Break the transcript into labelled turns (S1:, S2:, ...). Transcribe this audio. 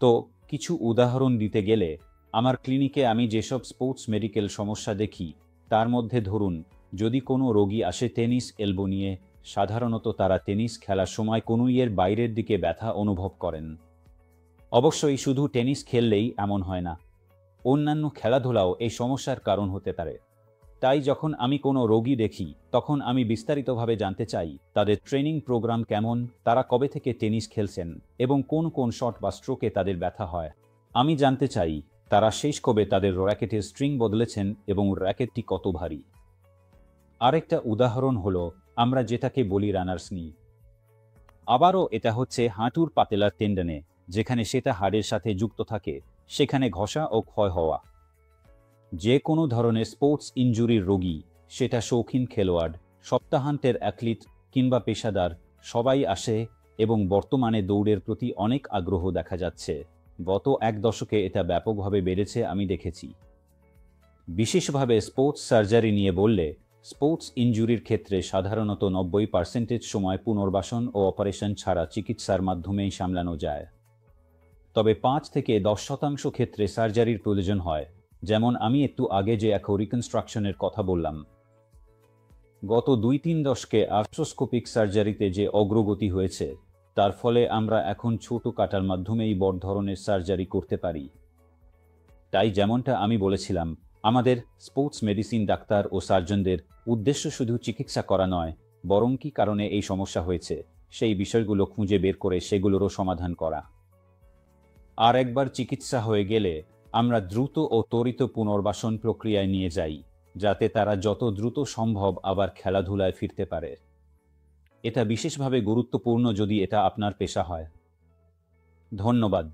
S1: তো কিছু উদাহরণ দিতে গেলে, আমার ক্লিনিকে আমি যেসব স্পোর্টস মেডিকেল সমস্যা দেখি তার মধ্যে ধরুন, যদি কোনো রোগী আসে টেনিস এলবো নিয়ে, সাধারণত তারা টেনিস খেলার সময় কনুইয়ের বাইরের দিকে ব্যথা অনুভব করেন। অবশ্যই শুধু টেনিস খেললেই এমন হয় না, অন্যান্য খেলাধুলাও এই সমস্যার কারণ হতে পারে। তাই যখন আমি কোনো রোগী দেখি তখন আমি বিস্তারিতভাবে জানতে চাই তাদের ট্রেনিং প্রোগ্রাম কেমন, তারা কবে থেকে টেনিস খেলছেন এবং কোন কোন শট বা স্ট্রোকে তাদের ব্যথা হয়। আমি জানতে চাই তারা শেষ কবে তাদের র্যাকেটের স্ট্রিং বদলেছেন এবং র্যাকেটটি কত ভারী। আরেকটা উদাহরণ হলো আমরা যেটাকে বলি রানার্স নি। আবারও এটা হচ্ছে হাঁটুর পাতেলার টেন্ডনে, যেখানে সেটা হাড়ের সাথে যুক্ত থাকে, সেখানে ঘষা ও ক্ষয় হওয়া। যে কোনো ধরনের স্পোর্টস ইনজুরির রোগী, সেটা শৌখিন খেলোয়াড়, সপ্তাহান্তের অ্যাথলিট কিংবা পেশাদার, সবাই আসে এবং বর্তমানে দৌড়ের প্রতি অনেক আগ্রহ দেখা যাচ্ছে। গত এক দশকে এটা ব্যাপকভাবে বেড়েছে আমি দেখেছি। বিশেষভাবে স্পোর্টস সার্জারি নিয়ে বললে, স্পোর্টস ইনজুরির ক্ষেত্রে সাধারণত 90% সময় পুনর্বাসন ও অপারেশন ছাড়া চিকিৎসার মাধ্যমেই সামলানো যায়। তবে 5 থেকে 10% ক্ষেত্রে সার্জারির প্রয়োজন হয়, যেমন আমি একটু আগে যে রিকনস্ট্রাকশনের কথা বললাম। গত 2-3 দশকে আর্থ্রোস্কোপিক সার্জারিতে যে অগ্রগতি হয়েছে, তার ফলে আমরা এখন ছোট কাটার মাধ্যমেই বড় ধরনের সার্জারি করতে পারি। তাই যেমনটা আমি বলেছিলাম, আমাদের স্পোর্টস মেডিসিন ডাক্তার ও সার্জনদের উদ্দেশ্য শুধু চিকিৎসা করা নয়, বরং কী কারণে এই সমস্যা হয়েছে সেই বিষয়গুলো খুঁজে বের করে সেগুলোরও সমাধান করা। আর একবার চিকিৎসা হয়ে গেলে আমরা দ্রুত ও ত্বরিত পুনর্বাসন প্রক্রিয়ায় নিয়ে যাই, যাতে তারা যত দ্রুত সম্ভব আবার খেলাধুলায় ফিরতে পারে। এটা বিশেষভাবে গুরুত্বপূর্ণ যদি এটা আপনার পেশা হয়। ধন্যবাদ।